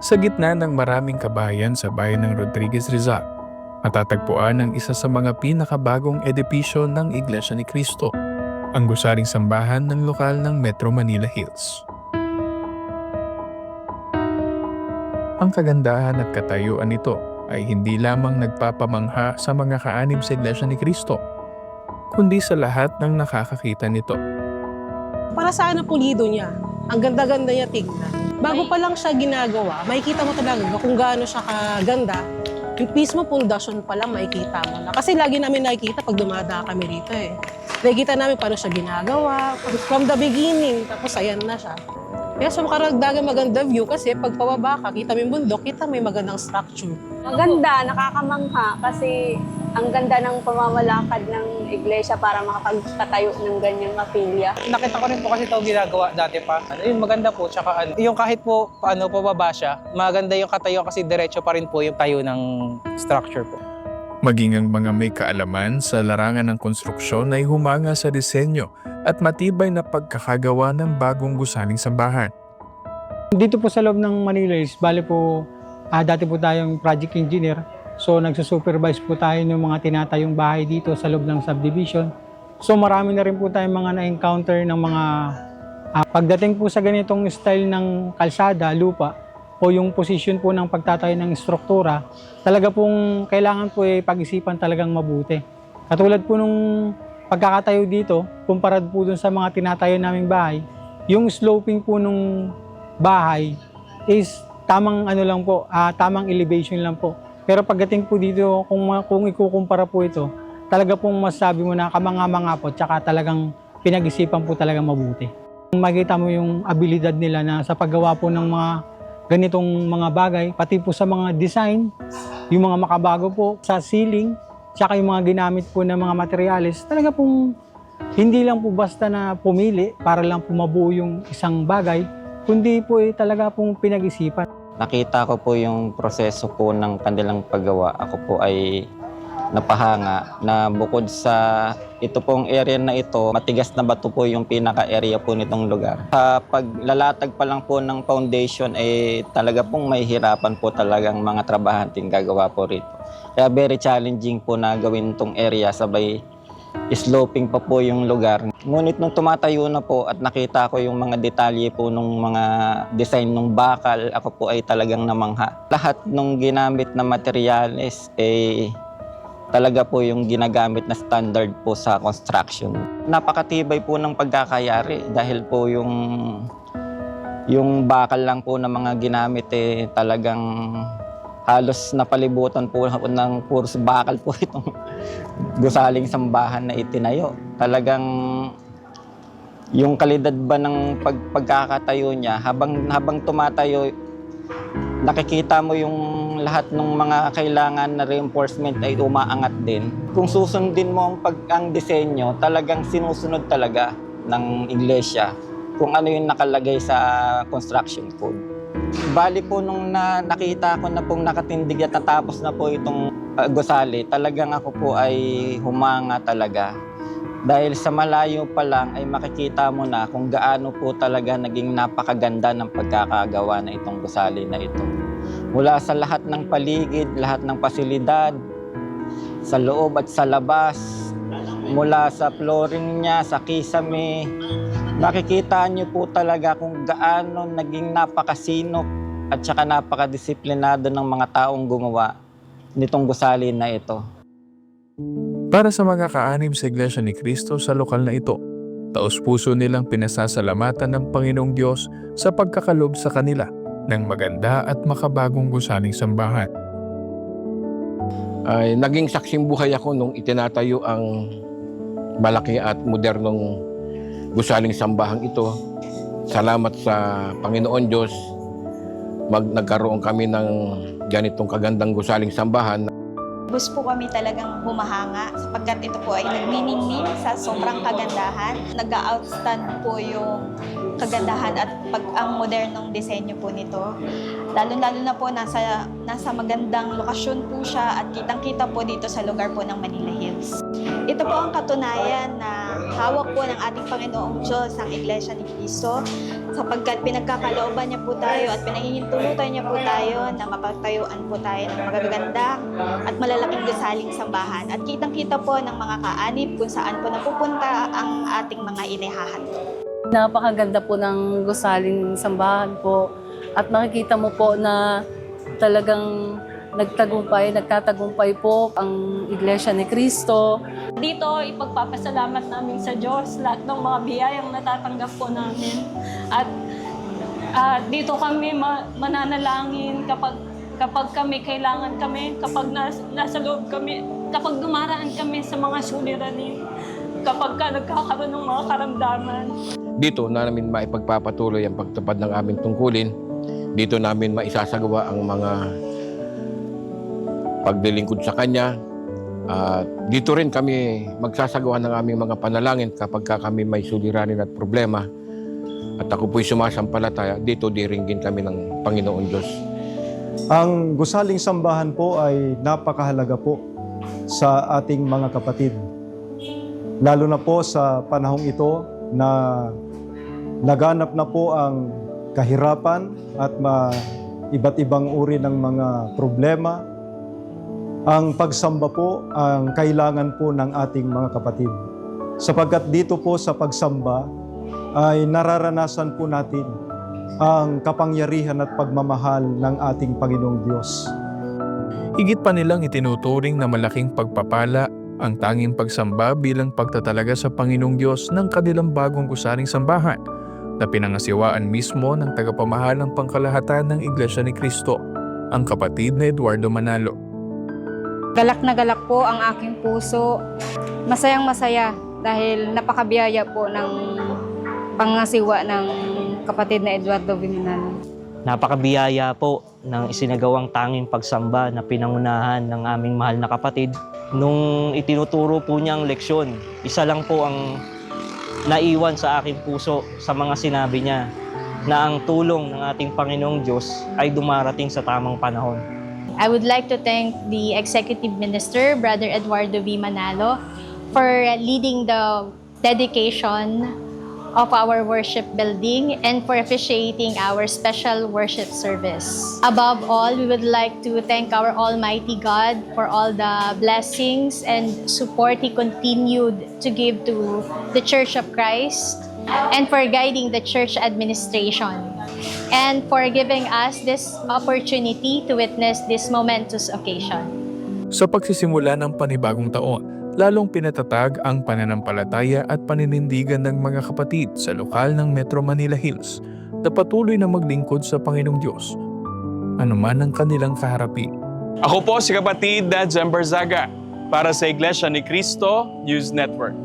Sa gitna ng maraming kabahayan sa bayan ng Rodriguez, Rizal, matatagpuan ang isa sa mga pinakabagong edipisyo ng Iglesia ni Cristo, ang gusaling sambahan ng lokal ng Metro Manila Hills. Ang kagandahan at katayuan nito ay hindi lamang nagpapamangha sa mga kaanib sa Iglesia ni Cristo, kundi sa lahat ng nakakakita nito. Para sa pulido niya, ang ganda-ganda niya tignan. Bago pa lang siya ginagawa, makikita mo talaga kung gaano siya kaganda. Yung mismo pundasyon pa lang makikita mo na. Kasi lagi namin nakikita pag dumadaan kami rito eh. Nakikita namin paano siya ginagawa, from the beginning, tapos ayan na siya. Kaya sa makaragdagan maganda view kasi pag pababa ka, kita mo yung bundok, kita may magandang structure. Maganda, nakakamangha kasi ang ganda ng pamamalakad ng iglesia para makapagpatayo ng ganyang kapilya. Nakita ko rin po kasi ito ginagawa dati pa. Yun, maganda po. Tsaka yung kahit po pababa siya, maganda yung katayo kasi diretso pa rin po yung tayo ng structure po. Maging ang mga may kaalaman sa larangan ng konstruksyon ay humanga sa disenyo at matibay na pagkakagawa ng bagong gusaling sambahan. Dito po sa loob ng Manila Hills, bali po, dati po tayong project engineer. So nagsusupervise po tayo ng mga tinatayong bahay dito sa loob ng subdivision. So marami na rin po tayong mga na-encounter ng mga pagdating po sa ganitong style ng kalsada, lupa, o yung position po ng pagtatayo ng struktura, talaga pong kailangan po pag-isipan talagang mabuti. Katulad po nung pagkakatayo dito, kumpara po dun sa mga tinatayo naming bahay, yung sloping po nung bahay is tamang lang po, tamang elevation lang po. Pero pagdating po dito, kung ikukumpara po ito, talaga pong masabi mo na kamanga-manga po, tsaka talagang pinag-isipan po talaga mabuti. Makita mo yung abilidad nila na sa paggawa po ng mga ganitong mga bagay, pati po sa mga design, yung mga makabago po sa ceiling, tsaka yung mga ginamit po ng mga materyales, talaga pong hindi lang po basta na pumili para lang po mabuo yung isang bagay, kundi po talaga pong pinag-isipan. Nakita ko po yung proseso po ng kanilang paggawa. Ako po ay napahanga na bukod sa ito pong area na ito, matigas na bato po yung pinaka-area po nitong lugar. Sa paglalatag pa lang po ng foundation, talaga pong may hirapan po talagang mga trabahanting gagawa po rito. Kaya very challenging po na gawin itong area, sabay sloping pa po yung lugar. Ngunit nung tumatayo na po at nakita ko yung mga detalye po nung mga design nung bakal, ako po ay talagang namangha. Lahat nung ginamit na materyales talaga po yung ginagamit na standard po sa construction. Napakatibay po ng pagkakayari dahil po yung bakal lang po na mga ginamit talagang halos napalibutan po ng puros bakal po itong gusaling sambahan na itinayo. Talagang yung kalidad ba ng pagkakatayo niya, habang tumatayo, nakikita mo yung lahat ng mga kailangan na reinforcement ay umaangat din. Kung susundin mo ang disenyo, talagang sinusunod talaga ng iglesia kung ano yung nakalagay sa construction code. Bali po nung nakita ko na pong nakatindig at natapos na po itong gusali, talagang ako po ay humanga talaga. Dahil sa malayo pa lang ay makikita mo na kung gaano po talaga naging napakaganda ng pagkakagawa na itong gusali na ito. Mula sa lahat ng paligid, lahat ng pasilidad, sa loob at sa labas, mula sa flooring niya, sa kisame, makikita niyo po talaga kung gaano naging napakasinop at saka napakadisiplinado ng mga taong gumawa nitong gusali na ito. Para sa mga kaanib sa Iglesia ni Cristo sa lokal na ito, taos-puso nilang pinasasalamatan ng Panginoong Diyos sa pagkakalob sa kanila ng maganda at makabagong gusaling sambahan. Ay naging saksing buhay ako nung itinatayo ang malaki at modernong gusaling sambahang ito. Salamat sa Panginoon Diyos, nagkaroon kami ng ganitong kagandang gusaling sambahan. Bus po kami talagang humahanga sapagkat ito po ay nagniningning sa sobrang kagandahan. Nag-outstand po yung kagandahan at ang modernong disenyo po nito. Lalo-lalo na po nasa magandang lokasyon po siya at kitang-kita po dito sa lugar po ng Manila Hills. Ito po ang katunayan na hawak po ng ating Panginoong Diyos ang Iglesia ni Cristo sapagkat pinagkakalooban niya po tayo at pinahihintulutan niya po tayo na mapagtayuan po tayo ng magaganda at malalaking gusaling sambahan. At kitang-kita po ng mga kaanib kung saan po napupunta ang ating mga inihahandog. Napakaganda po ng gusaling sambahan po at makikita mo po na talagang nagtatagumpay po ang Iglesia ni Cristo. Dito, ipagpapasalamat namin sa Diyos lahat ng mga biyayang natatanggap po namin. At dito kami mananalangin kapag kami kailangan kami, kapag nasa loob kami, kapag dumaraan kami sa mga suliranin, kapag nagkakaroon ng mga karamdaman. Dito na namin maipagpapatuloy ang pagtupad ng aming tungkulin. Dito namin maisasagawa ang mga paglilingkod sa Kanya. Dito rin kami magsasagawa ng aming mga panalangin kapag kami may suliranin at problema. At ako po'y sumasampalataya, dito diringgin kami ng Panginoon Diyos. Ang gusaling sambahan po ay napakahalaga po sa ating mga kapatid. Lalo na po sa panahong ito na laganap na po ang kahirapan at iba't ibang uri ng mga problema. Ang pagsamba po ang kailangan po ng ating mga kapatid. Sapagkat dito po sa pagsamba ay nararanasan po natin ang kapangyarihan at pagmamahal ng ating Panginoong Diyos. Higit pa nilang itinuturing na malaking pagpapala ang tanging pagsamba bilang pagtatalaga sa Panginoong Diyos ng kanilang bagong gusaling sambahan na pinangasiwaan mismo ng tagapamahalang pangkalahatan ng Iglesia ni Cristo, ang kapatid na Eduardo Manalo. Galak na galak po ang aking puso. Masayang masaya dahil napakabiyaya po ng pangasiwa ng kapatid na Eduardo V. Manalo. Napakabiyaya po ng isinagawang tanging pagsamba na pinangunahan ng aming mahal na kapatid. Nung itinuturo po niya ang leksyon, isa lang po ang naiwan sa aking puso sa mga sinabi niya na ang tulong ng ating Panginoong Diyos ay dumarating sa tamang panahon. I would like to thank the Executive Minister, Brother Eduardo V. Manalo, for leading the dedication of our worship building and for officiating our special worship service. Above all, we would like to thank our Almighty God for all the blessings and support He continued to give to the Church of Christ and for guiding the church administration and for giving us this opportunity to witness this momentous occasion. Sa pagsisimula ng panibagong taon, lalong pinatatag ang pananampalataya at paninindigan ng mga kapatid sa lokal ng Metro Manila Hills na patuloy na maglingkod sa Panginoong Diyos, anuman ang kanilang kaharapin. Ako po si kapatid Jem Barzaga para sa Iglesia ni Cristo News Network.